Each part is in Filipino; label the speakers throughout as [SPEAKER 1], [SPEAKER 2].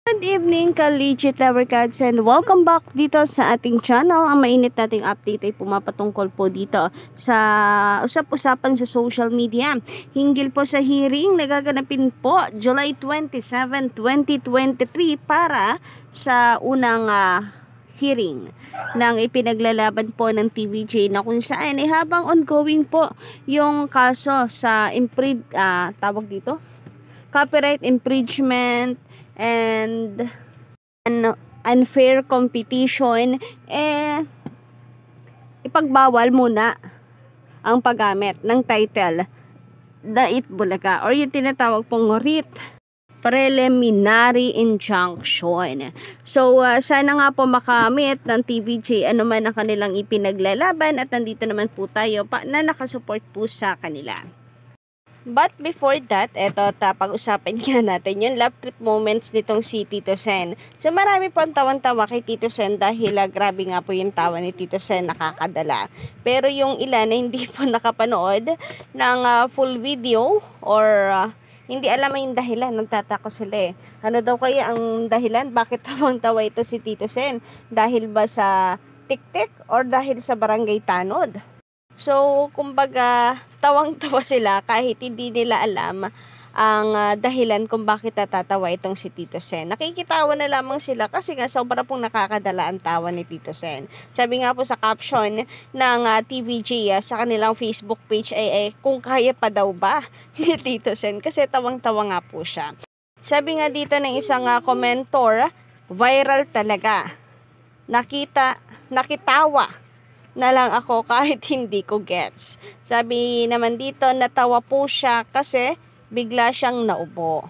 [SPEAKER 1] Good evening, ka-legit Levercards, and welcome back dito sa ating channel. Ang mainit nating update ay pumapatungkol po dito sa usap-usapan sa social media. Hinggil po sa hearing na gaganapin po July 27, 2023 para sa unang hearing ng ipinaglalaban po ng TVJ na kung saan habang ongoing po yung kaso sa tawag dito, copyright infringement and unfair competition, ipagbawal muna ang paggamit ng title Dait Bulaga or yung tinatawag pong writ preliminary injunction. So, sana nga po makamit ng TVJ anuman ang kanilang ipinaglalaban, at nandito naman po tayo na nakasupport po sa kanila. But before that, pag-usapan nga natin yung love trip moments nitong si Tito Sen. So marami po ang tawang-tawa kay Tito Sen dahil grabe nga po yung tawa ni Tito Sen, nakakadala. Pero yung ilan na hindi po nakapanood ng full video or hindi alam yung dahilan, nagtatako sila Ano daw kaya ang dahilan? Bakit tawang-tawa ito si Tito Sen? Dahil ba sa tik-tik or dahil sa barangay tanod? So, kumbaga, tawang-tawa sila kahit hindi nila alam ang dahilan kung bakit natatawa itong si Tito Sen. Nakikitawa na lamang sila kasi nga sobra pong nakakadala ang tawa ni Tito Sen. Sabi nga po sa caption ng TVJ sa kanilang Facebook page ay kung kaya pa daw ba ni Tito Sen, kasi tawang-tawa nga po siya. Sabi nga dito ng isang commentor, viral talaga. Nakitawa na lang ako kahit hindi ko gets. Sabi naman dito, natawa po siya kasi bigla siyang naubo.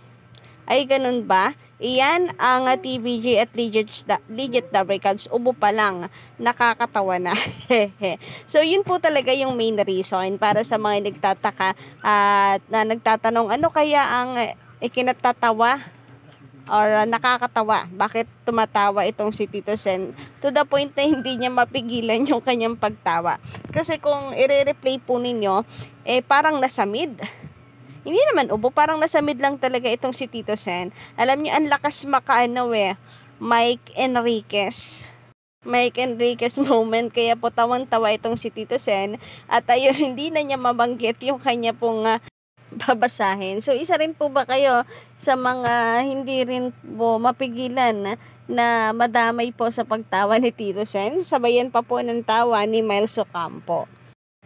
[SPEAKER 1] Ay, ganun ba? Iyan ang TVJ at Legit Levercards. Ubo pa lang, nakakatawa na. So, yun po talaga yung main reason para sa mga nagtataka at na nagtatanong, ano kaya ang ikinatatawa or nakakatawa, bakit tumatawa itong si Tito Sen, to the point na hindi niya mapigilan yung kanyang pagtawa. Kasi kung i-replay po ninyo, parang nasamid. Hindi naman ubo, parang nasamid lang talaga itong si Tito Sen. Alam niyo, ang lakas makaano Mike Enriquez moment, kaya po tawang-tawa itong si Tito Sen. At ayun, hindi na niya mabanggit yung kanya pong babasahin. So, isa rin po ba kayo sa mga hindi rin po mapigilan na madamay po sa pagtawa ni Tito Sen? Sabayan pa po ng tawa ni Miles Ocampo.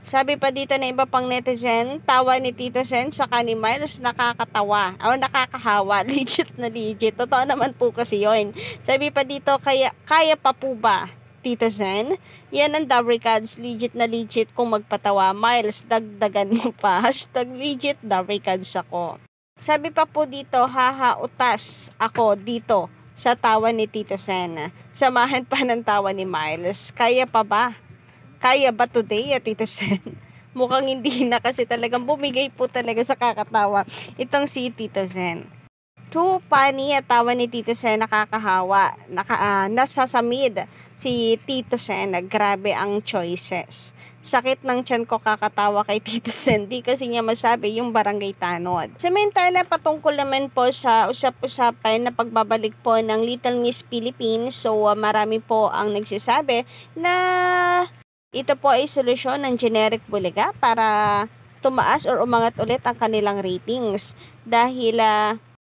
[SPEAKER 1] Sabi pa dito na iba pang netizen, tawa ni Tito Sen sa ni Miles nakakatawa o nakakahawa. Legit na legit. Totoo naman po kasi yun. Sabi pa dito, kaya pa po ba Tito Sen? Yan ang Levercards, legit na legit kung magpatawa. Miles, dagdagan mo pa. #legit Levercards ako. Sabi pa po dito, haha, utas ako dito sa tawa ni Tito Sen. Samahan pa ng tawa ni Miles. Kaya pa ba? Kaya ba today, Tito Sen? Mukhang hindi na, kasi talagang bumigay po talaga sa kakatawa itong si Tito Sen. Too funny at tawa ni Tito Sen, nakakahawa. Nasasamid si Tito Sen. Grabe ang choices. Sakit ng tiyan ko kakatawa kay Tito Sen. Di kasi niya masabi yung barangay tanod. Samantala, patungkol naman po sa usap-usapan na pagbabalik po ng Little Miss Philippines. So, marami po ang nagsasabi na ito po ay solusyon ng generic Bulaga para tumaas or umangat ulit ang kanilang ratings. Dahil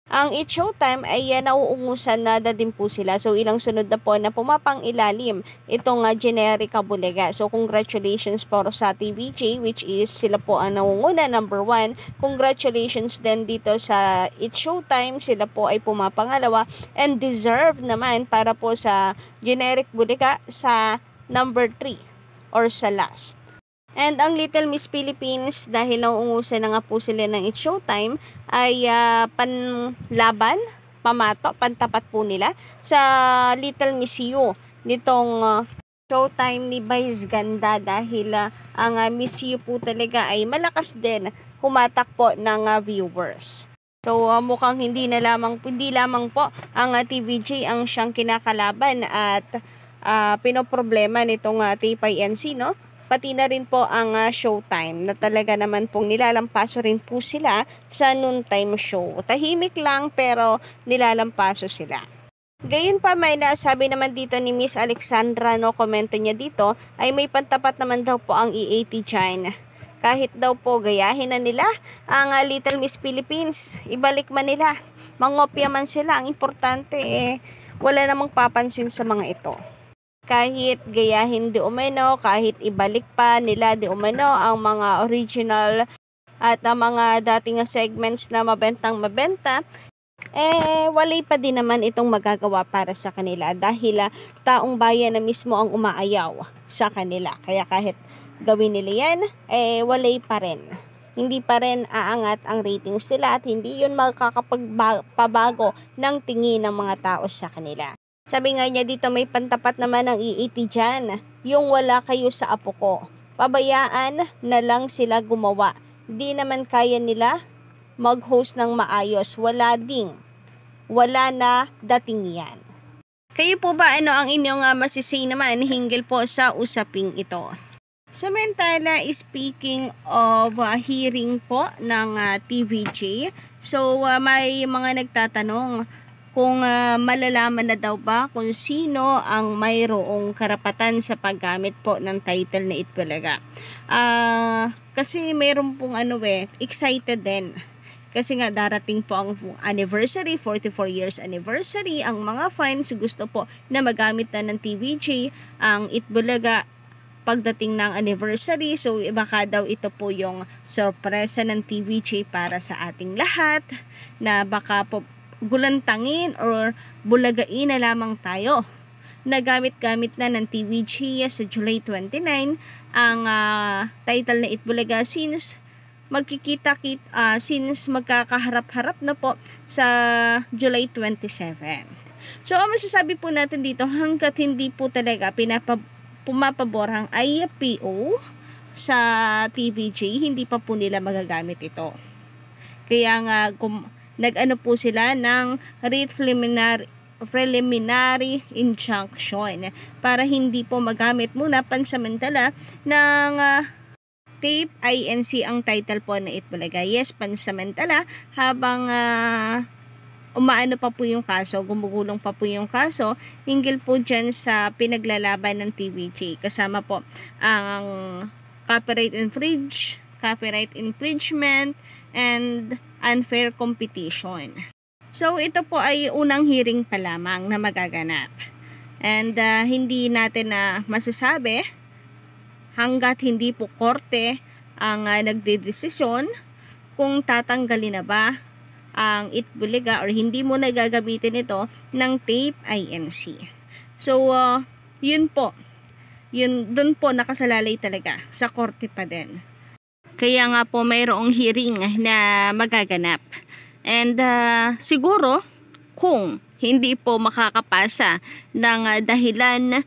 [SPEAKER 1] ang It's Showtime ay nauungusan na din po sila. So, ilang sunod na po na pumapang ilalim itong generika Bulaga. So, congratulations po sa TVJ, which is sila po ang nangunguna, number 1. Congratulations din dito sa It's Showtime. Sila po ay pumapangalawa and deserve naman para po sa generic Bulaga sa number 3 or sa last. And ang Little Miss Philippines, dahil nauungusan na nga po sila ng It's Showtime, ay pantapat po nila sa Little Miss You nitong Showtime ni Vice Ganda, dahil ang Miss You po talaga ay malakas din humatak po ng viewers. So, mukhang hindi lamang po ang TVJ ang siyang kinakalaban at pinoproblema nitong TPINC, no? Pati na rin po ang Showtime na talaga naman pong nilalampaso rin po sila sa noontime show. Tahimik lang pero nilalampaso sila. Gayon pa, may nasabi naman dito ni Miss Alexandra, no, komento niya dito, ay may pantapat naman daw po ang EAT dyan. Kahit daw po gayahin na nila ang Little Miss Philippines, ibalik man nila, mangopya man sila, ang importante wala namang papansin sa mga ito. Kahit gayahin di umano, kahit ibalik pa nila di umano ang mga original at ang mga dating segments na mabentang mabenta, walay pa din naman itong magagawa para sa kanila dahil taong bayan na mismo ang umaayaw sa kanila. Kaya kahit gawin nila yan, walay pa rin. Hindi pa rin aangat ang ratings nila at hindi yun makakapagpabago ng tingin ng mga tao sa kanila. Sabi nga niya dito, may pantapat naman ang EAT dyan, yung wala kayo sa apo ko. Pabayaan na lang sila gumawa. Di naman kaya nila mag-host ng maayos. Wala na dating yan. Kayo po ba ano ang inyong masisay naman hinggil po sa usaping ito? Samantala, speaking of hearing po ng TVJ, so may mga nagtatanong kung malalaman na daw ba kung sino ang mayroong karapatan sa paggamit po ng title na Itbulaga. Kasi mayroon pong excited din. Kasi nga darating po ang anniversary, 44 years anniversary. Ang mga fans gusto po na magamit na ng TVJ ang Itbulaga pagdating ng anniversary. So baka daw ito po yung sorpresa ng TVJ para sa ating lahat na baka po gulantangin or bulagain na lamang tayo. Nagamit-gamit na ng TVJ sa July 29 ang title na Itbulaga since magkakaharap-harap na po sa July 27. So ang masasabi po natin dito, hanggat hindi po talaga pumapabor ang IPO sa TVJ, hindi pa po nila magagamit ito. Kaya nga nag-ano po sila ng writ preliminary injunction para hindi po magamit muna pansamantala ng Tape INC ang title po na Itbulaga. Yes, pansamantala habang umaano pa po yung kaso, gumugulong pa po yung kaso hinggil po dyan sa pinaglalaban ng TVJ. Kasama po ang copyright infringement and unfair competition. So ito po ay unang hearing pa lamang na magaganap. And hindi natin masasabi hanggat hindi po korte ang nagdedesisyon kung tatanggalin na ba ang Itbulaga or hindi mo na gagamitin ito ng Tape INC. So, yun po. Dun po nakasalalay talaga. Sa korte pa din. Kaya nga po mayroong hearing na magaganap. And siguro kung hindi po makakapasa ng dahilan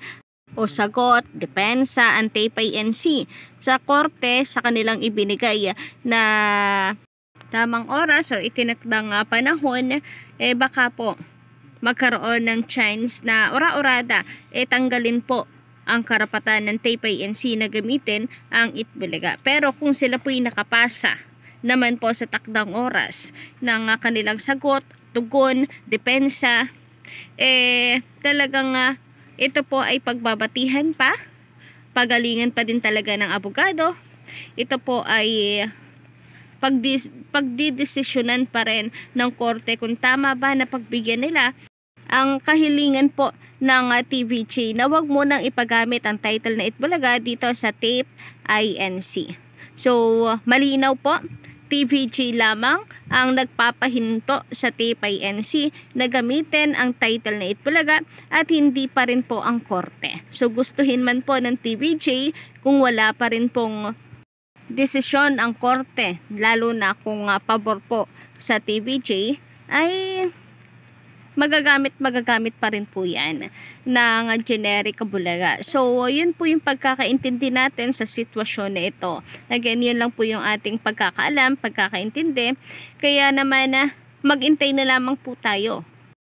[SPEAKER 1] o sagot, depensa, ang Tape INC sa korte sa kanilang ibinigay na tamang oras o itinakdang panahon, baka po magkaroon ng chance na ora-orada tanggalin po ang karapatan ng Tape INC na gamitin ang Itbulaga. Pero kung sila po'y nakapasa naman po sa takdang oras ng kanilang sagot, tugon, depensa, talagang ito po ay pagbabatihan pa, pagalingan pa din talaga ng abogado. Ito po ay pagdidesisyonan pa rin ng korte kung tama ba na pagbigyan nila ang kahilingan po ng TVJ na wag mo nang ipagamit ang title na Itbulaga dito sa Tape INC. So, malinaw po, TVJ lamang ang nagpapahinto sa Tape INC na gamitin ang title na Itbulaga at hindi pa rin po ang korte. So gustuhin man po ng TVJ kung wala pa rin pong desisyon ang korte, lalo na kung pabor po sa TVJ, ay magagamit pa rin po yan ng generic Bulaga. So, yun po yung pagkakaintindi natin sa sitwasyon na ito. Again, yun lang po yung ating pagkakaalam, pagkakaintindi. Kaya naman, mag-intay na lamang po tayo.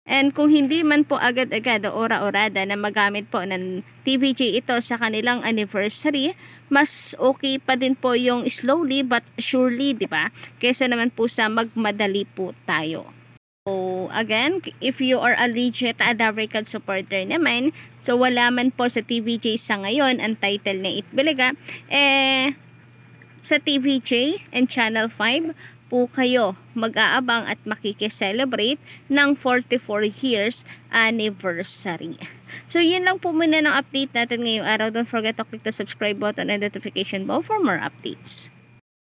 [SPEAKER 1] And kung hindi man po agad-agad o ora-orada na magamit po ng TVJ ito sa kanilang anniversary, mas okay pa din po yung slowly but surely, di ba? Kaysa naman po sa magmadali po tayo. So, again, if you are a legit Adavricad supporter naman, so wala man po sa TVJ sa ngayon ang title na Itbulaga, sa TVJ and Channel 5 po kayo mag-aabang at makikiselebrate ng 44 years anniversary. So, yun lang po muna ng update natin ngayong araw. Don't forget to click the subscribe button and notification bell for more updates.